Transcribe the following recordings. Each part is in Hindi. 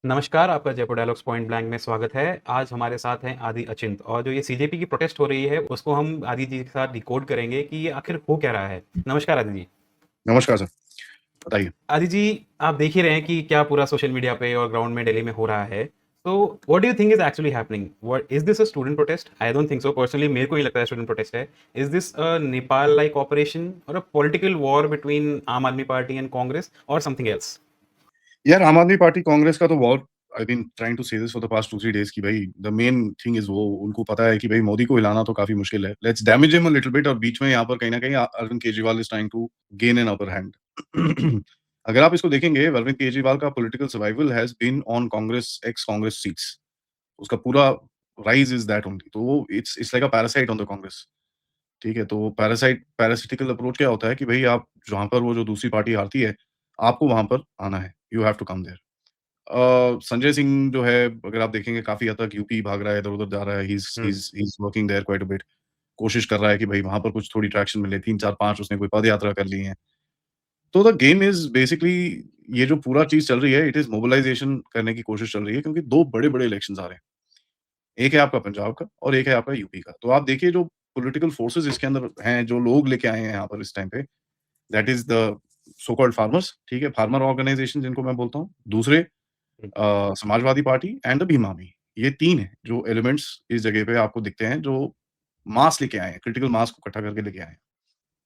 नमस्कार, आपका जयपुर डायलॉग्स पॉइंट ब्लैंक में स्वागत है। आज हमारे साथ हैं आदि अचिंत और जो ये सीजेपी की प्रोटेस्ट हो रही है, उसको हम आदि जी के साथ डिकोड करेंगे कि ये आखिर हो क्या रहा है। नमस्कार आदि जी। नमस्कार सर, बताइए। आदि जी, आप देख ही रहे हैं कि क्या पूरा सोशल मीडिया पे और ग्राउंड में दिल्ली में हो रहा है। तो what do you think is actually happening? What is this a student protest? I don't think so. Personally मेरे को नहीं लगता है स्टूडेंट प्रोटेस्ट है। Is this a Nepal like operation और अ पॉलिटिकल वॉर बिटवीन आम आदमी पार्टी एंड कांग्रेस और समथिंग एल्स? यार आम आदमी पार्टी कांग्रेस का तो war I been trying to say this for the past 2-3 days कि भाई द मेन थिंग इज़ वो उनको पता है कि भाई मोदी को हिलाना तो काफ़ी मुश्किल है। Let's damage him a little bit और बीच में यहाँ पर कहीं न कहीं Arvind Kejriwal is trying to gain an upper hand. अगर आप इसको देखेंगे अरविंद केजरीवाल का political survival has been on Congress ex Congress seats. उसका पूरा राइज़ इज़ दैट ओनली। तो वो it's like a parasite on the Congress. ठीक है? तो पैरासिटिकल अप्रोच क्या होता है कि भई आप जहाँ पर वो जो दूसरी पार्टी हारती है, आपको वहाँ पर आना है। You have to come there. Sanjay Singh जो है अगर आप देखेंगे काफ़ी हद तक यूपी भाग रहा है, इधर-उधर जा रहा है। He is he hmm. Is he is working there quite a bit. कोशिश कर रहा है कि भई वहाँ पर कुछ थोड़ी ट्रैक्शन मिले। 3, 4, 5 उसने कोई पद यात्रा कर ली है। तो द गेम इज़ बेसिकली ये जो पूरा चीज़ चल रही है, इट इज़ मोबिलाइज़ेशन करने की कोशिश चल रही है क्योंकि 2 बड़े-बड़े इलेक्शंस आ रहे हैं। एक है आपका पंजाब का और एक है आपका यूपी का। तो आप देखिए जो पॉलिटिकल फोर्सेस इसके अंदर हैं, जो लोग लेके आए हैं यहाँ पर इस टाइम पे, that is the so called farmers, ठीक है? फार्मर ऑर्गनाइज़ेशन जिनको मैं बोलता हूँ। दूसरे Samajwadi party and the Bhim army. ये 3 हैं जो एलिमेंट्स इस जगह पे आपको दिखते हैं जो मास लेके आए हैं, क्रिटिकल मास को इकट्ठा करके लेके आए हैं।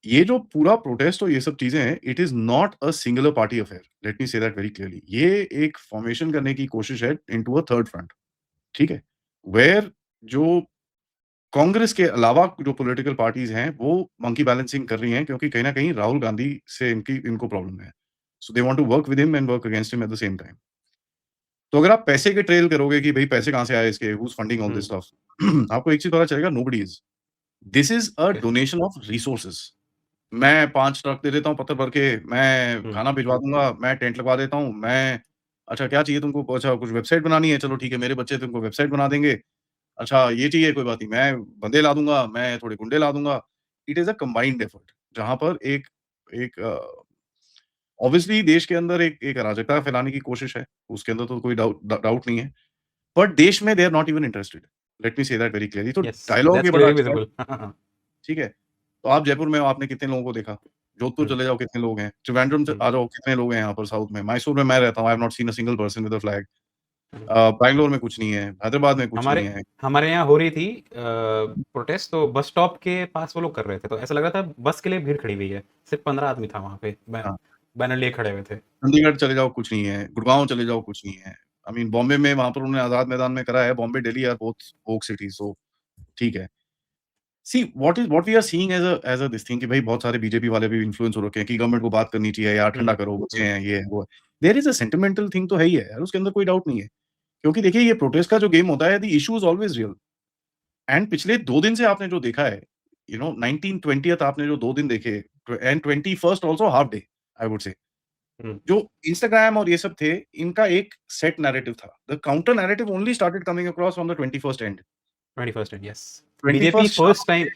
ये जो पूरा प्रोटेस्ट और ये सब चीज़ें हैं, it is not a singular party affair. Late me say that very clearly. ये एक फॉर्मेशन करने की कोशिश है इंटू अ थर्ड फ्रंट, ठीक है? वेयर जो कांग्रेस के अलावा जो पॉलिटिकल पार्टीज़ हैं, वो मंकी बैलेंसिंग कर रही हैं क्योंकि कहीं न कहीं राहुल गांधी से इनको प्रॉब्लम है। So they want to work with him and work against him at the same time. तो अगर आप पैसे के ट्रेल करोगे कि भई पैसे कहाँ से आए इसके, who is funding all this hmm. Stuff आपको एक चीज़ पता चलेगा nobody is. This is a okay. Donation of resources. मैं 5 ट्रक दे देता हूँ पत्थर भर के, मैं हम्म। खाना भिजवा दूँगा, मैं टेंट लगवा देता हूँ, मैं अच्छा क्या चाहिए तुमको? अच्छा कुछ वेबसाइट बनानी है, चलो ठीक है मेरे बच्चे तुमको वेबसाइट बना देंगे। अच्छा ये चाहिए कोई बात नहीं, मैं बंदे ला दूँगा, मैं थोड़े गुंडे ला दूँगा। It is a combined effort जहाँ पर एक एक ऑब्वियसली देश के अंदर एक एक अराजकता फैलाने की कोशिश है, उसके अंदर तो कोई डाउट नहीं है। बट देश में they are not even interested. Let me say that very clearly. तो यस, डायलॉग ये दैट्स बड़ा क्लियरली अच्छा है, विजिबल। ठीक है? तो आप जयपुर में हो, आपने कितने लोगों को देखा? जोधपुर चले जाओ कितने लोग हैं? त्रिवेंद्रम आ जाओ कितने लोग हैं यहाँ पर साउथ में? मैसूर में मैं रहता हूँ, I have not seen a single person with a flag. Bangalore में कुछ नहीं है, हैदराबाद में कुछ नहीं हमारे है। हमारे यहाँ हो रही थी प्रोटेस्ट, तो बस स्टॉप के पास वो लोग कर रहे थे, तो ऐसा लग रहा था बस के लिए भीड़ खड़ी हुई है। सिर्फ 15 आदमी था वहां पे, हाँ, बैनर लिए खड़े हुए थे। चंडीगढ़ चले जाओ कुछ नहीं है, गुड़गाँव चले जाओ कुछ नहीं है। आई मीन बॉम्बे में वहाँ पर उन्होंने आज़ाद मैदान में करा है, Bombay, Delhi are both woke cities so ठीक है। See what we are seeing as a this thing कि भाई बहुत सारे बीजेपी वाले भी इन्फ्लुएंस हो रखे हैं कि गवर्नमेंट को बात करनी चाहिए यार हम्म। ठंडा करो, बच्चे हम्म। हैं, ये है, वो है। There is a sentimental thing तो है ही है यार, उसके अंदर कोई डाउट नहीं है। क्योंकि देखिए ये प्रोटेस्ट का जो गेम होता है the issue is always real and पिछले 2 दिन से आपने जो देखा है, यू नो 19-20th आपने जो 2 दिन देखे and 21st also half day I would say. Hmm. जो इंस्टाग्राम और ये सब थे, इनका एक सेट नैरेटिव था। The counter narrative only started coming across from the 21st and. 21st and yes, BJP 21st शाम first time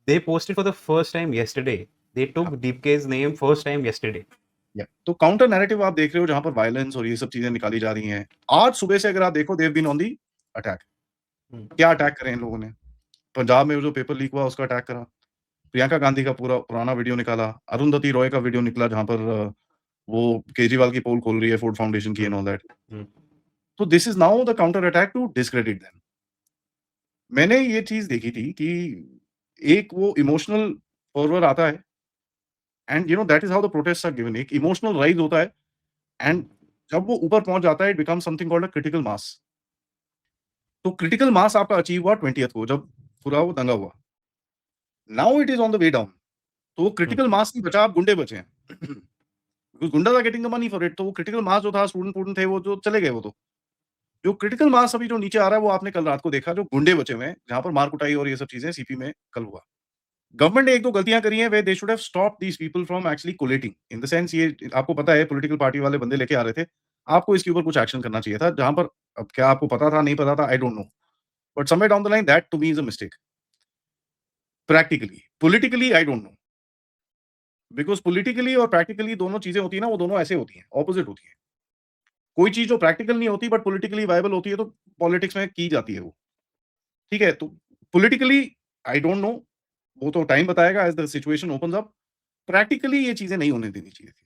they posted for the first time yesterday. They took DPK's name first time yesterday. या तो काउंटर नैरेटिव आप देख रहे हो जहाँ पर वायलेंस और ये सब चीज़ें निकाली जा रही हैं। आज सुबह से अगर आप देखो they have been on the attack. Hmm. क्या अटैक करे इन लोगों ने? पंजाब में वो जो पेपर लीक हुआ उसका अटैक करा। प्रियंका गांधी का पूरा पुराना वीडियो निकाला। अरुंधति रॉय का वीडियो निकला जहाँ पर वो केजरीवाल की पोल खोल रही है फोर्ड फाउंडेशन की hmm. And all that. Hmm. तो this is now the counter attack to discredit them. मैंने ये चीज़ देखी थी कि एक वो इमोशनल फर्वर आता है and you know that is how the protests are given. एक इमोशनल राइज़ होता है एंड जब वो ऊपर पहुँच जाता है it becomes something called a critical mass. तो क्रिटिकल मास आपका अचीव हुआ 20th को जब पूरा वो दंगा हुआ। Now it is on the way down. तो वो हम्म। क्रिटिकल मास नहीं बचा, अब गुंडे बचे हैं। Because goondas are getting the money for it. तो वो क्रिटिकल मास जो था स्टूडेंट-वूडेंट थे वो जो चले गए वो तो। जो क्रिटिकल मास अभी जो नीचे आ रहा है वो आपने कल रात को देखा जो गुंडे बचे हुए हैं, जहाँ पर मार-कुटाई और ये सब चीज़ें सीपी में कल हुआ। गवर्नमेंट ने 1-2 गलतियाँ करी हैं where they should have stopped these people from actually collating. In the sense ये आपको पता है पॉलिटिकल पार्टी वाले बंदे लेके आ रहे थे। आपको इसके ऊपर कुछ एक्शन करना चाहिए था, जहाँ पर अब क्या आपको पता था, नहीं पता था, I don't know. But somewhere down the line that to me is a mistake. Practically, politically I don't know. Because politically और प्रैक्टिकली दोनों चीज़ें होती हैं ना, वो दोनों ऐसे होती हैं, ऑपोज़िट होती हैं। कोई चीज़ जो प्रैक्टिकल नहीं होती बट पॉलिटिकली वायबल होती है तो पॉलिटिक्स में की जाती है वो, ठीक है? तो पॉलिटिकली आई डोंट नो, वो तो टाइम बताएगा as the situation opens up. Practically ये चीज़ें नहीं होने देनी चाहिए थी।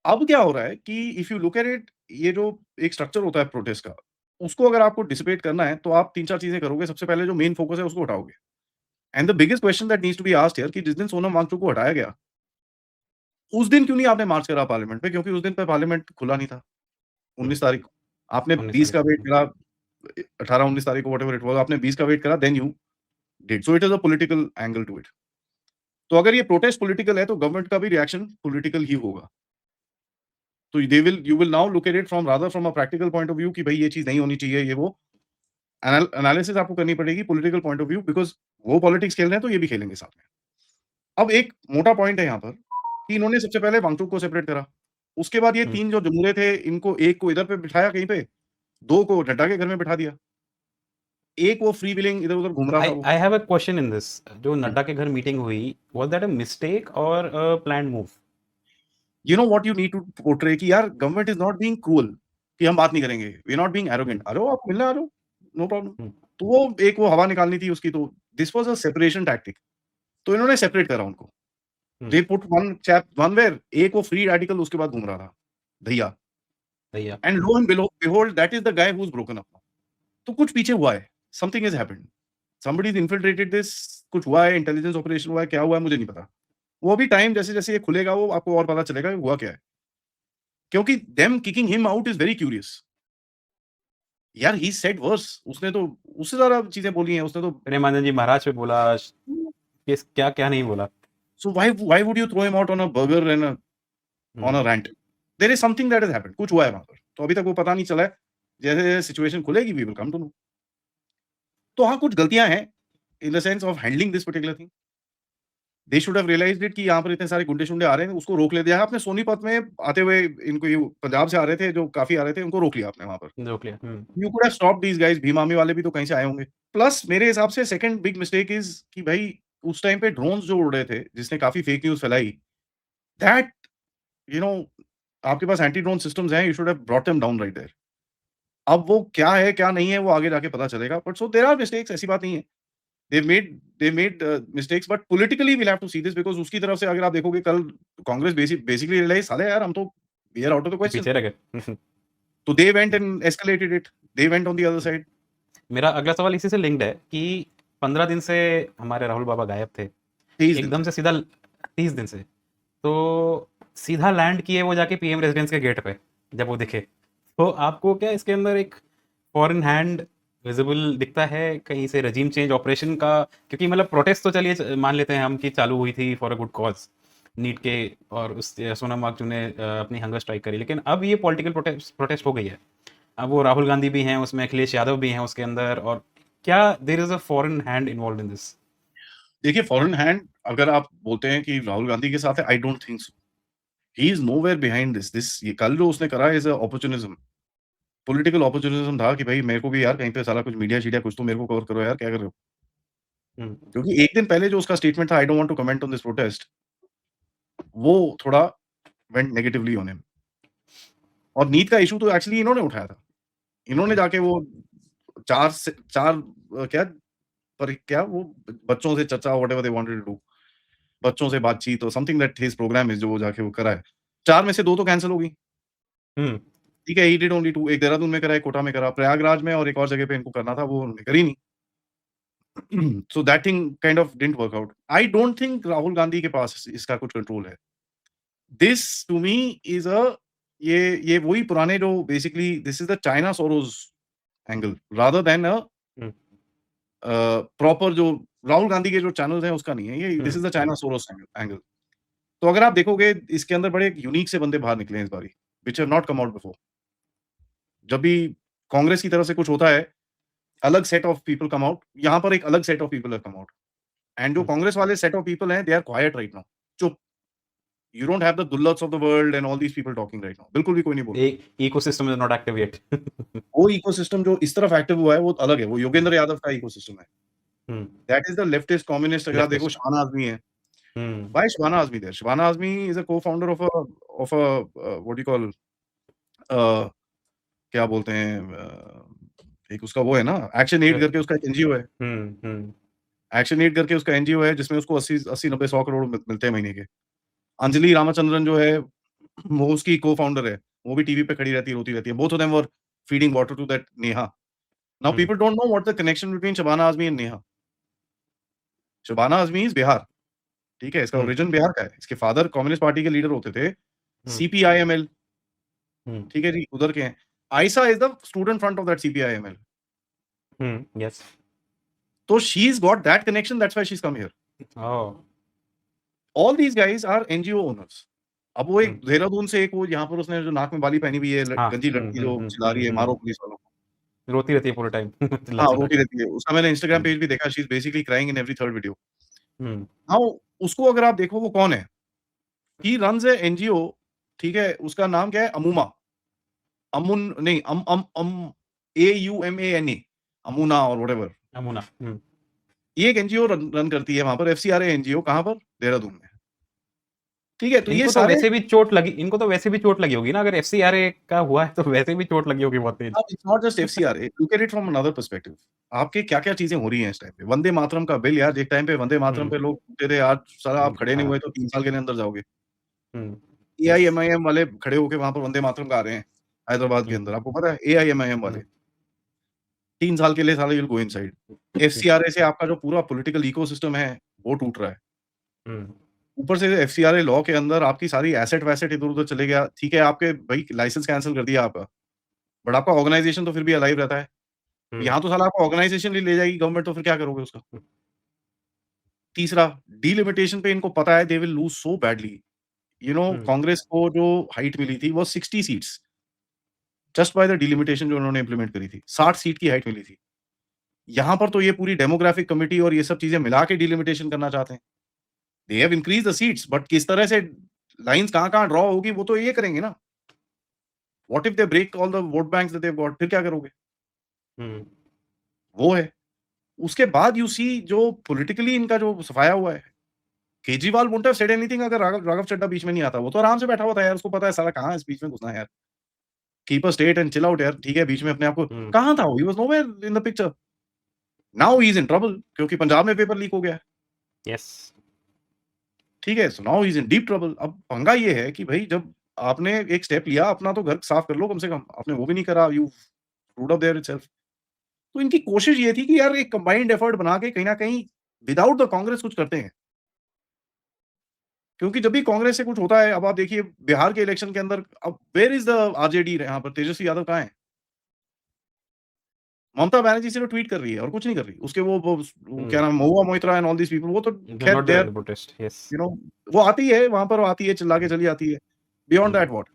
अब क्या हो रहा है कि if you look at it, ये जो एक स्ट्रक्चर होता है प्रोटेस्ट का, उसको अगर आपको डिसिपेट करना है, तो आप 3-4 चीज़ें करोगे। सबसे पहले जो मेन फोकस है उसको हटाओगे। And the biggest question that needs to be asked here कि जिस दिन सोनम वांगचुक को हटाया गया, उस दिन क्यों नहीं आपने मार्च करा पार्लियामेंट पे? क्योंकि उस दिन पे पार्लियामेंट खुला नहीं था, हुँ, 19 तारीख को। आपने 19 20 तारीख का को। वेट करा, 18-19 तारीख को व्हाटएवर इट वाज़, आपने 20 का वेट करा, then you did. So it is a political angle to it. तो अगर ये प्रोटेस्ट पॉलिटिकल है, तो गवर्नमेंट का भी रिएक्शन पॉलिटिकल ही होगा। तो they will you will now look at it from rather from a practical point of view कि भई ये चीज़ नहीं होनी चाहिए, ये वो। एनालिसिस आपको करनी पड़ेगी political point of view, because वो पॉलिटिक्स खेल रहे हैं, तो ये भी खेलेंगे साथ में। अब एक मोटा पॉइंट है यहाँ पर कि इन्होंने सबसे पहले वांगचुक को सेपरेट करा। उसके बाद ये हुँ। 3 जो जमुरे थे, इनको एक को इधर पे बिठाया कहीं पे, 2 को नड्डा के घर में बिठा दिया। एक वो फ्री व्हीलिंग इधर-उधर घूम रहा था वो। I have a question in this. जो हुँ। नड्डा के घर मीटिंग हुई, वाज़ दैट अ मिस्टेक और a planned move? You know what you need to portray कि यार government is not being cruel कि हम बात नहीं करेंगे। We are not being arrogant. हुँ, आ रहे हो आप मिलने आ रहे हो, नो प्रॉब्लम। हुँ, तो वो एक वो हवा निकालनी थी उसकी, तो this was a separation tactic. तो इन्होंने सेपरेट करा उनको। हुँ, they put one chap one where, एक वो फ्री रेडिकल उसके बाद घूम रहा था, भैया। भैया। And low and behold that is the guy who is broken up now. तो कुछ पीछे हुआ है, something has happened. Somebody is infiltrated this, कुछ हुआ है, इंटेलिजेंस ऑपरेशन हुआ है, क्या हुआ है मुझे नहीं पता। वो अभी टाइम जैसे-जैसे ये खुलेगा वो आपको और पता चलेगा कि हुआ क्या है। क्योंकि them kicking him out is very curious. यार ही सेड वर्स, उसने तो उससे ज़्यादा चीज़ें बोली हैं, उसने तो प्रेमानंद जी महाराज पे बोला, किस क्या-क्या नहीं बोला। So why would you throw him out on a burger and on um, a rant? There is something that has happened, कुछ हुआ है वहाँ पर। तो अभी तक वो पता नहीं चला है। जैसे-जैसे सिचुएशन खुलेगी we will come to know. तो हाँ, कुछ गलतियाँ हैं in the sense of handling this particular thing. They should have realised it कि यहाँ पर इतने सारे गुंडे-शुंडे आ रहे हैं, उसको रोक लिया। आपने सोनीपत में आते हुए इनको ये पंजाब से आ रहे थे, जो काफ़ी आ रहे थे, उनको रोक लिया आपने वहाँ पर। रोक लिया। हुँ, you could have stopped these guys, Bhim Army वाले भी तो कहीं से आए होंगे। प्लस मेरे हिसाब से सेकंड बिग मिस्टेक इज़ कि भई उस टाइम पे ड्रोन्स जो उड़ रहे थे, जिसने काफ़ी फेक न्यूज़ फैलाई, दैट यू नो आपके पास एंटी ड्रोन सिस्टम्स हैं, you should have brought them down right there. अब वो क्या है, क्या नहीं है, वो आगे जाके पता चलेगा। But so there are mistakes, ऐसी बात नहीं है। They made mistakes, but politically we will have to see this, because उसकी तरफ से अगर आप देखोगे कल कांग्रेस बेसिकली रियलाइज़ साले यार हम तो we are out of the question. पीछे रह गए। तो they went and escalated it. They went on the other side. मेरा अगला सवाल इसी से लिंक्ड है कि 15 दिन से हमारे राहुल बाबा गायब थे। 23 दिन एकदम से। से सीधा 30 दिन से। तो सीधा लैंड किए वो जाके पीएम रेजिडेंस के गेट पे, जब वो दिखे। तो आपको क्या इसके अंदर एक फॉरेन हैंड विजिबल दिखता है कहीं से रजीम चेंज ऑपरेशन का? क्योंकि मतलब प्रोटेस्ट तो चलिए मान लेते हैं हम कि चालू हुई थी for a good cause, NEET के, और उस सोनम वांगचुक ने अपनी हंगर स्ट्राइक करी, लेकिन अब ये पॉलिटिकल प्रोटेस्ट प्रोटेस्ट हो गई है। अब वो राहुल गांधी भी हैं उसमें, अखिलेश यादव भी हैं उसके अंदर, और क्या there is a foreign hand involve in this? देखिए फॉरेन हैंड अगर आप बोलते हैं कि राहुल गांधी के साथ है, आई don't think so. He is nowhere behind this ये कल जो उसने करा इज़ अ अपॉर्चुनिज़्म। पॉलिटिकल अपॉर्चुनिज़्म था कि भाई मेरे को भी यार कहीं पे साला कुछ मीडिया-शीडिया कुछ तो मेरे को कवर करो यार, क्या कर रहे हो? हम्म, क्योंकि एक दिन पहले जो उसका स्टेटमेंट था, I don't want to comment on this protest, वो थोड़ा वेंट नेगेटिवली ऑन हिम। और नीट का इश्यू तो एक्चुअली इन्होंने उठाया था। इन्होंने ओके। जाके वो 4 क्या पर क्या वो बच्चों से चर्चा whatever they wanted to do, बच्चों से बातचीत और something that his programme is, जो वो जाके वो करा है। 4 में से 2 तो कैंसल हो गई। हम्म। ठीक है, ही डिड ओनली 2, एक देहरादून में करा, एक कोटा में करा, प्रयागराज में और एक और जगह पे इनको करना था, वो उन्होंने करी नहीं। So that thing kind of didn't work out. I don't think Rahul Gandhi के पास इसका कुछ कंट्रोल है। This to me is a ये वही पुराने जो basically this is the China Soros angle rather than a hmm. Proper जो राहुल गांधी के जो चैनल्स हैं उसका नहीं है ये, this is the China Soros angle. तो अगर आप देखोगे इसके अंदर बड़े यूनिक से बंदे बाहर निकले हैं इस बारी, which have not come out before. जब भी कांग्रेस की तरफ से कुछ होता है, अलग set of people come out, यहाँ पर एक अलग set of people have come out. And जो हम्म। कांग्रेस वाले सेट ऑफ पीपल हैं, they are quite right now. चुप, you don't have the Dullats of the world and all these people talking right now. बिल्कुल भी कोई नहीं बोल रहा। एक ecosystem is not active yet. वो इकोसिस्टम जो इस तरफ एक्टिव हुआ है, वो अलग है, वो योगेंद्र यादव का इकोसिस्टम है। Hmm. That is the leftist communist. अगर आप देखो लेफ्टिस्ट। शबाना आज़मी है। Hmm. Why Shabana Azmi there? Shabana Azmi is a cofounder of a what do you call क्या बोलते हैं एक उसका वो है ना एक्शन एड करके उसका एक एनजीओ है। एक्शन एड करके उसका एनजीओ है जिसमें उसको 80-90-100 करोड़ मिलते हैं महीने के। अंजलि रामाचंद्रन जो है वो उसकी को-फाउंडर है। वो भी टीवी पे खड़ी रहती है, रोती रहती है। Both of them were feeding water to that Neha. Now people don't know what the connection between Shabana Azmi and Neha. Shabana Azmi is Bihar, ठीक है? इसका ओरिजिन बिहार का है। इसके फादर कम्युनिस्ट पार्टी के लीडर होते थे, सीपीआईएमएल, ठीक है जी, उधर के हैं। Ayesha is the student front of that CPIML. Yes. तो she is got that connection that's why she is come here. Oh. All these guys are NGO owners. अब वो एक देहरादून से एक वो यहाँ पर उसने जो नाक में बाली पहनी हुई है हाँ। गंजी लड़की जो चिल्ला रही है, मारो पुलिस वालों को। रोती रहती है पूरे टाइम चिल्ला हाँ, चिल्ला रोती के। रहती है। उसका मैंने इंस्टाग्राम पेज भी देखा, she is basically crying in every third video. Hmm. Now उसको अगर आप देखो वो कौन है? ही रन्स ए एनजीओ, ठीक है? उसका नाम क्या है? अमूमा। अमुन नहीं AUMANA, अमूना और व्हाटएवर। अमुना। ये एक एनजीओ रन रन करती है वहाँ पर, एफसीआरए एनजीओ, कहाँ पर? देहरादून में। ठीक है? तो ये इनको तो सारे वैसे भी चोट लगी, इनको तो वैसे भी चोट लगी होगी ना, अगर एफसीआरए का हुआ है तो वैसे भी चोट लगी होगी बहुत तेज। अब it's not just FCRA, look at it from another perspective. आपके क्या-क्या चीज़ें हो रही हैं इस टाइम पे? वंदे मातरम का बिल यार, एक टाइम पे वंदे मातरम पे लोग टूटे थे, आज साला आप खड़े नहीं हाँ। हुए तो 3 साल के लिए अंदर जाओगे। यस। एआईएमआईएम वाले खड़े होके वहाँ पर वंदे मातरम गा रहे हैं, हैदराबाद के अंदर, आपको पता है? एआईएमआईएम वाले। 3 साल के लिए साला you will go inside. FCRA से आपका जो पूरा पॉलिटिकल इकोसिस्टम है, वो टूट रहा है। ऊपर से एफसीआरए लॉ के अंदर आपकी सारी एसेट-वैसेट इधर-उधर चले गया। ठीक है, आपके भई लाइसेंस कैंसल कर दिया आपका, बट आपका ऑर्गनाइज़ेशन तो फिर भी अलाइव रहता है। यहाँ तो साला आपका ऑर्गनाइज़ेशन ही ले जाएगी गवर्नमेंट, तो फिर क्या करोगे उसका? तीसरा, डिलिमिटेशन पे इनको पता है they will lose so badly. You know Congress को जो हाइट मिली थी वो 60 seats, just by the delimitation जो उन्होंने इम्प्लीमेंट करी थी। 60 सीट की हाइट मिली थी। यहाँ पर तो ये पूरी डेमोग्राफिक कमिटी और ये सब चीज़ें मिला के डिलिमिटेशन करना चाहते हैं। They have increase the seats, but किस तरह से लाइन्स कहाँ-कहाँ ड्रॉ होगी वो तो ये करेंगे ना। What if they break all the vote banks that they have got, फिर क्या करोगे? वो है। उसके बाद यू सी जो पॉलिटिकली इनका जो सफाया हुआ है। Kejriwal wouldn't have said anything अगर राघव राघव चड्ढा बीच में नहीं आता। वो तो आराम से बैठा हुआ था यार, उसको पता है साला कहाँ है इस बीच में घुसना है यार। Keep a straight and chill out यार, ठीक है, बीच में अपने आप को कहाँ था वो? He was nowhere in the picture. Now he is in trouble क्योंकि पंजाब में पेपर लीक हो गया है। यस। ठीक है? So now he is in deep trouble. अब पंगा ये है कि भई जब आपने एक स्टेप लिया, अपना तो घर साफ कर लो कम से कम। आपने वो भी नहीं करा, you screwed up there itself. तो इनकी कोशिश ये थी कि यार एक कंबाइंड एफर्ट बना के कहीं न कहीं विदाउट द कांग्रेस कुछ करते हैं। क्योंकि जब भी कांग्रेस से कुछ होता है, अब आप देखिए बिहार के इलेक्शन के अंदर अब वेयर इज़ द आरजेडी यहाँ पर? तेजस्वी यादव कहाँ है? ममता बनर्जी सिर्फ ट्वीट कर रही है और कुछ नहीं कर रही। उसके वो क्या नाम, Mahua Moitra and all these people, वो तो खैर not they are, there protest. Yes. You know, वो आती है वहाँ पर, वो आती है, चिल्ला के चली आती है। Beyond that what?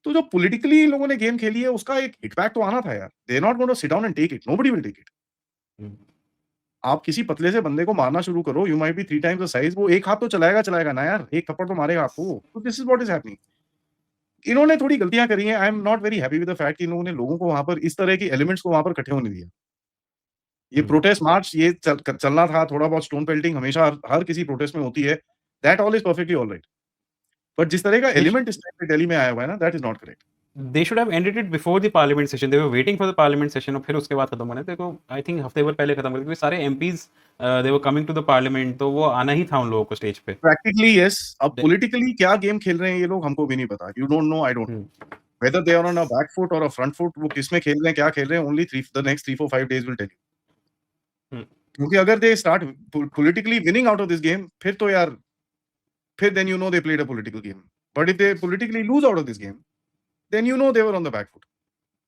तो जो पॉलिटिकली इन लोगों ने गेम खेली है उसका एक हिट बैक तो आना था यार। They are not going to sit down and take it, nobody will take it. आप किसी पतले से बंदे को मारना शुरू करो, you might be 3 times the size, वो एक हाथ तो चलाएगा ना यार, एक थप्पड़ तो मारेगा आपको। तो this is what is happening. इन्होंने थोड़ी गलतियाँ करी हैं। I am not very happy with the fact कि इन लोगों ने लोगों को वहाँ पर इस तरह के एलिमेंट्स को वहाँ पर इकट्ठे होने दिया। ये प्रोटेस्ट मार्च ये चलना था, थोड़ा बहुत स्टोन पेल्टिंग हमेशा हर किसी प्रोटेस्ट में होती है। That all is perfectly alright. But जिस तरह का एलिमेंट इस टाइम पे दिल्ली में आया हुआ है ना, that is not correct. They should have ended it before the parliament session. They were waiting for the parliament session और फिर उसके बाद खत्म होने। देखो आई थिंक हफ्ते भर पहले खत्म कर, क्योंकि सारे MPs they were coming to the parliament, तो वो आना ही था उन लोगों को स्टेज पे। प्रैक्टिकली येस, अब पॉलिटिकली क्या गेम खेल रहे हैं ये लोग हमको भी नहीं पता। You don't know, I don't know. Whether they are on a back foot और अ फ्रंट फुट, वो किसमें खेल रहे हैं, क्या खेल रहे हैं, only 3 the next 3 4 5 days will tell you. क्योंकि अगर they start politically winning out of this game, फिर तो यार, फिर then you know they played a political game. But if they politically lose out of this game, then you know they were on the back foot.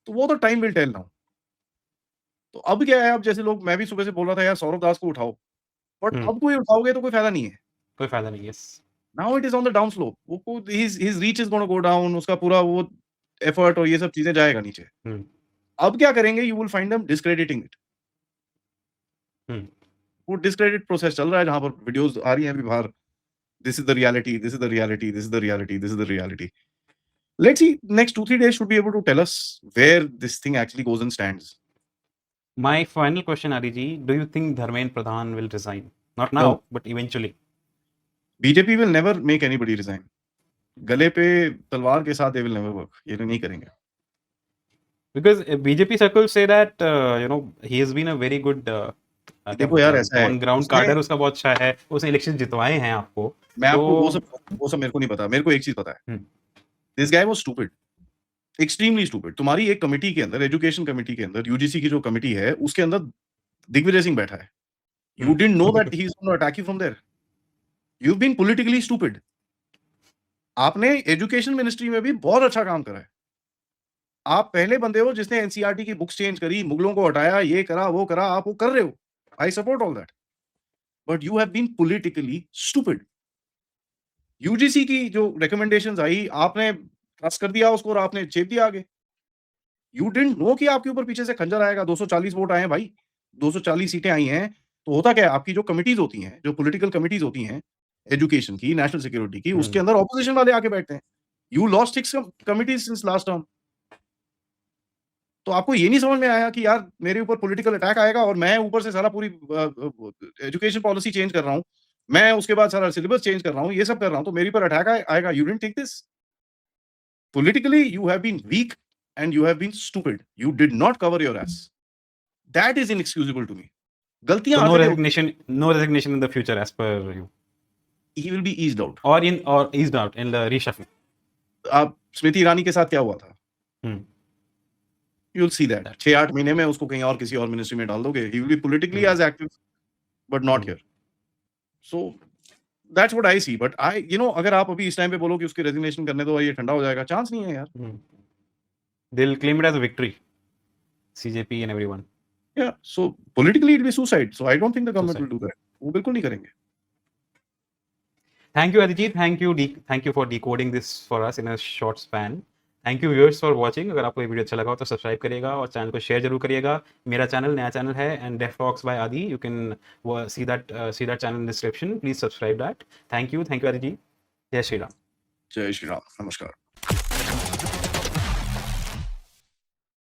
तो वो तो टाइम विल टेल नाउ। तो अब क्या है, अब जैसे लोग, मैं भी सुबह से बोल रहा था यार सौरभ दास को उठाओ, बट अब कोई उठाओगे तो कोई फायदा नहीं है। कोई फायदा नहीं। Yes. Now it is on the down slope. वो his reach is gonna go down, उसका पूरा वो एफर्ट और ये सब चीज़ें जाएगा नीचे। अब क्या करेंगे, you will find them discrediting it. वो डिस्क्रेडिट प्रोसेस चल रहा है जहाँ पर वीडियोज़ आ रही हैं अभी बाहर। This is the reality, this is the reality, this is the reality, this is the reality. Let's see, next 2-3 days should be able to tell us where this thing actually goes and stands. My final question, Ariji, do you think Dharmendra Pradhan will resign? Not now, No. but eventually. BJP will never make anybody resign. गले पे तलवार के साथ they will never work. ये नहीं करेंगे। Because BJP circles say that he has been a very good क्या देखो बोलते यार हैं ऐसा है, ऑन ग्राउंड उसने कार्डर उसका बहुत अच्छा है, उसने इलेक्शन जितवाए हैं आपको। मैं तो आपको वो सब मेरे को नहीं पता। मेरे को एक चीज़ पता है। Hmm, this guy was stupid, extremely stupid. तुम्हारी एक कमिटी के अंदर, एजुकेशन कमिटी के अंदर, यूजीसी की जो कमिटी है, उसके अंदर दिग्विजय सिंह बैठा है। You didn't know that he is going to attack you from there. You've been politically stupid. आपने एजुकेशन मिनिस्ट्री में भी बहुत अच्छा काम करा है। आप पहले बंदे हो जिसने एनसीईआरटी की बुक्स चेंज करी, मुगलों को हटाया, ये करा, वो करा, आप वो कर रहे हो। I support all that. But you have been politically stupid. UGC की जो रिकमेंडेशंस आई, आपने ट्रस्ट कर दिया उसको और आपने चेप दिया आगे। यू डिडंट नो कि आपके ऊपर पीछे से खंजर आएगा। 240 वोट आए हैं भाई, 240 सीटें आई हैं। तो होता क्या है, आपकी जो कमिटीज होती हैं, जो पॉलिटिकल कमिटीज होती हैं, एजुकेशन की, नेशनल सिक्योरिटी की, उसके अंदर ऑपोजिशन वाले आके बैठते हैं। You lost 6 committees since last term. तो आपको ये नहीं समझ में आया कि यार मेरे ऊपर पॉलिटिकल अटैक आएगा और मैं ऊपर से सारा पूरी एजुकेशन पॉलिसी चेंज कर रहा हूँ। मैं उसके बाद सारा सिलेबस चेंज कर रहा हूँ, ये सब कर रहा हूँ, तो मेरे ऊपर अटैक आएगा। You didn't think this? Politically, you have been weak and you have been stupid. You did not cover your ass. That is inexcusable to me. गलतियां so हर no जगह होती resignation, no resignation in the future as per you, हैं। He will be eased out. or eased out in the reshuffle. आप स्मृति ईरानी के साथ क्या हुआ था? हम्म, You'll see that. 6-8 महीने में उसको कहीं और किसी और मिनिस्ट्री में डाल दोगे. He will be politically as active, but not here. So that's what I see. But अगर आप अभी इस टाइम पे बोलो कि उसकी रेजिग्नेशन करने दो और ये ठंडा हो जाएगा, चांस नहीं है यार। they'll claim it as a victory, CJP and everyone. Yeah. So politically it will be suicide. So I don't think the government Suicide. will do that. वो बिल्कुल नहीं करेंगे। Thank you, Adijit. Thank you for decoding this for us in a short span. Thank you viewers for watching. अगर आपको ये वीडियो अच्छा लगा हो तो सब्सक्राइब करिएगा और चैनल को शेयर जरूर करिएगा। मेरा चैनल नया चैनल है एंड डेफ टॉक्स बाय आदि, you can see that channel in description, please subscribe that. Thank you आदि जी। जय श्री राम। जय श्री राम। नमस्कार।